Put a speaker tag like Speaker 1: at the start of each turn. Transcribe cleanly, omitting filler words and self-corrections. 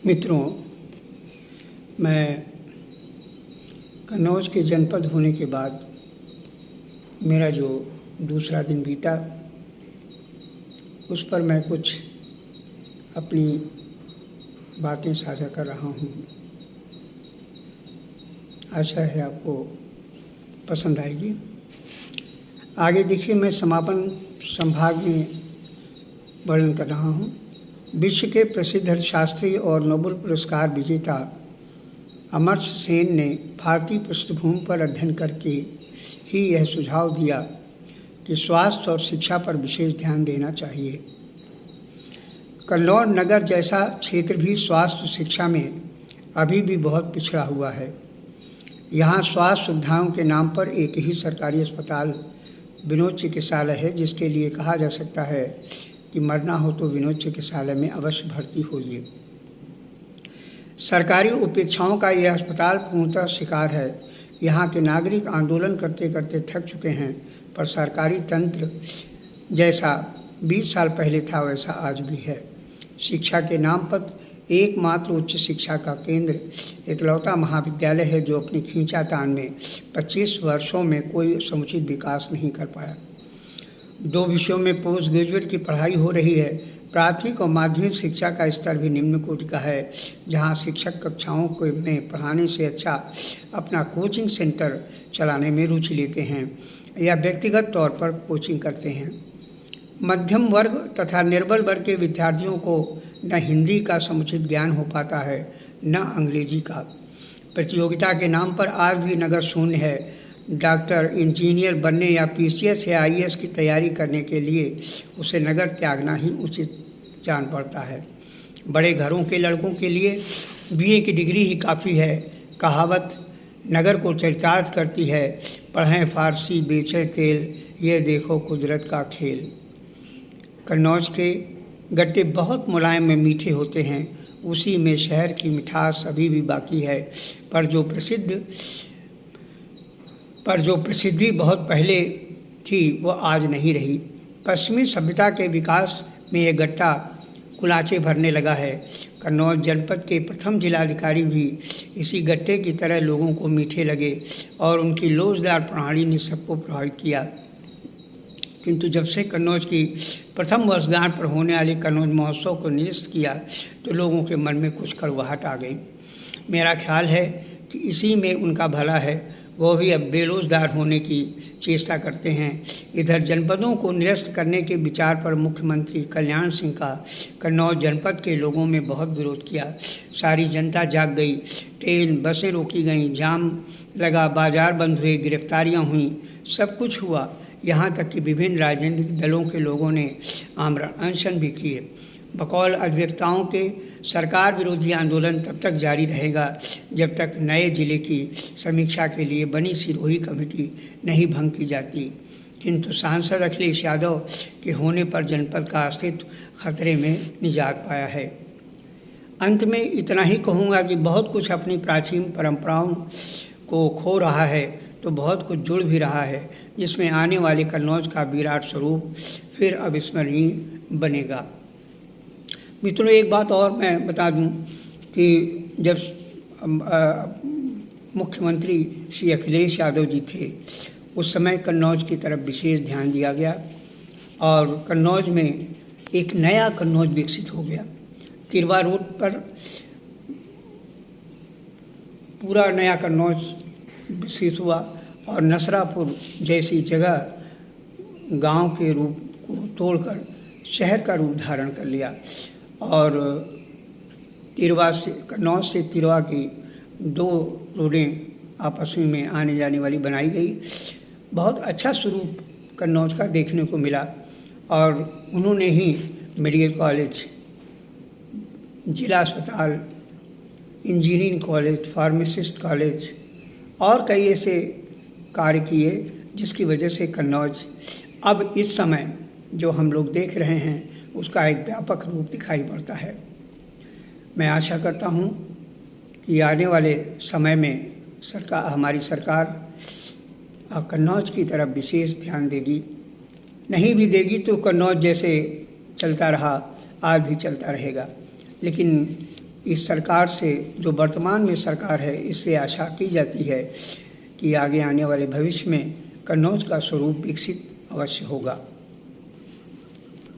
Speaker 1: मित्रों, मैं कन्नौज के जनपद होने के बाद मेरा जो दूसरा दिन बीता उस पर मैं कुछ अपनी बातें साझा कर रहा हूँ। आशा है आपको पसंद आएगी। आगे देखिए, मैं समापन संभाग में वर्णन कर रहा हूँ। विश्व के प्रसिद्ध अर्थशास्त्री और नोबेल पुरस्कार विजेता अमर्त्य सेन ने भारतीय पृष्ठभूमि पर अध्ययन करके ही यह सुझाव दिया कि स्वास्थ्य और शिक्षा पर विशेष ध्यान देना चाहिए। कन्नौज नगर जैसा क्षेत्र भी स्वास्थ्य शिक्षा में अभी भी बहुत पिछड़ा हुआ है। यहाँ स्वास्थ्य सुविधाओं के नाम पर एक ही सरकारी अस्पताल विनोद चिकित्सालय है, जिसके लिए कहा जा सकता है कि मरना हो तो विनोद चिकित्सालय में अवश्य भर्ती होइए। सरकारी उपेक्षाओं का यह अस्पताल पूर्णतः शिकार है। यहाँ के नागरिक आंदोलन करते करते थक चुके हैं, पर सरकारी तंत्र जैसा 20 साल पहले था वैसा आज भी है। शिक्षा के नाम पर एकमात्र उच्च शिक्षा का केंद्र इकलौता महाविद्यालय है जो अपनी खींचातान में 25 वर्षों में कोई समुचित विकास नहीं कर पाया। 2 विषयों में पोस्ट ग्रेजुएट की पढ़ाई हो रही है। प्राथमिक और माध्यमिक शिक्षा का स्तर भी निम्न कोटि का है, जहां शिक्षक कक्षाओं को में पढ़ाने से अच्छा अपना कोचिंग सेंटर चलाने में रुचि लेते हैं या व्यक्तिगत तौर पर कोचिंग करते हैं। मध्यम वर्ग तथा निर्बल वर्ग के विद्यार्थियों को न हिंदी का समुचित ज्ञान हो पाता है, न अंग्रेजी का। प्रतियोगिता के नाम पर आज भी नगर शून्य है। डॉक्टर, इंजीनियर बनने या पीसीएस या आईएएस की तैयारी करने के लिए उसे नगर त्यागना ही उचित जान पड़ता है। बड़े घरों के लड़कों के लिए बीए की डिग्री ही काफ़ी है। कहावत नगर को चरितार्थ करती है, पढ़ें फारसी बेचें तेल, ये देखो कुदरत का खेल। कन्नौज के गट्टे बहुत मुलायम में मीठे होते हैं, उसी में शहर की मिठास अभी भी बाकी है, पर जो प्रसिद्धि बहुत पहले थी वो आज नहीं रही। पश्चिमी सभ्यता के विकास में ये गट्टा कुलाचे भरने लगा है। कन्नौज जनपद के प्रथम जिलाधिकारी भी इसी गट्टे की तरह लोगों को मीठे लगे और उनकी लोचदार प्रणाली ने सबको प्रभावित किया। किंतु जब से कन्नौज की प्रथम वर्षगांठ पर होने वाले कन्नौज महोत्सव को निरस्त किया तो लोगों के मन में कुछ कड़वाहट आ गई। मेरा ख्याल है कि इसी में उनका भला है। वो भी अब बेरोजगार होने की चेष्टा करते हैं। इधर जनपदों को निरस्त करने के विचार पर मुख्यमंत्री कल्याण सिंह का कन्नौज जनपद के लोगों में बहुत विरोध किया। सारी जनता जाग गई, ट्रेन बसें रोकी गईं, जाम लगा, बाजार बंद हुए, गिरफ्तारियां हुईं, सब कुछ हुआ। यहाँ तक कि विभिन्न राजनीतिक दलों के लोगों ने आमरण अनशन भी किए। बकौल अधिवक्ताओं के सरकार विरोधी आंदोलन तब तक जारी रहेगा जब तक नए जिले की समीक्षा के लिए बनी सिरोही कमेटी नहीं भंग की जाती। किंतु सांसद अखिलेश यादव के होने पर जनपद का अस्तित्व खतरे में निजात पाया है। अंत में इतना ही कहूँगा कि बहुत कुछ अपनी प्राचीन परंपराओं को खो रहा है तो बहुत कुछ जुड़ भी रहा है, जिसमें आने वाले कन्नौज का विराट स्वरूप फिर अविस्मरणीय बनेगा। मित्रों, एक बात और मैं बता दूं कि जब मुख्यमंत्री श्री अखिलेश यादव जी थे उस समय कन्नौज की तरफ विशेष ध्यान दिया गया और कन्नौज में एक नया कन्नौज विकसित हो गया। तिरवा रोड पर पूरा नया कन्नौज विकसित हुआ और नसरापुर जैसी जगह गांव के रूप को तोड़कर शहर का रूप धारण कर लिया और तिरवा से कन्नौज से तिरवा की 2 रोडें आपस में आने जाने वाली बनाई गई। बहुत अच्छा स्वरूप कन्नौज का देखने को मिला और उन्होंने ही मेडिकल कॉलेज, जिला अस्पताल, इंजीनियरिंग कॉलेज, फार्मासिस्ट कॉलेज और कई ऐसे कार्य किए जिसकी वजह से कन्नौज अब इस समय जो हम लोग देख रहे हैं उसका एक व्यापक रूप दिखाई पड़ता है। मैं आशा करता हूँ कि आने वाले समय में हमारी सरकार कन्नौज की तरफ विशेष ध्यान देगी। नहीं भी देगी तो कन्नौज जैसे चलता रहा आज भी चलता रहेगा, लेकिन इस सरकार से, जो वर्तमान में सरकार है, इससे आशा की जाती है कि आगे आने वाले भविष्य में कन्नौज का स्वरूप विकसित अवश्य होगा।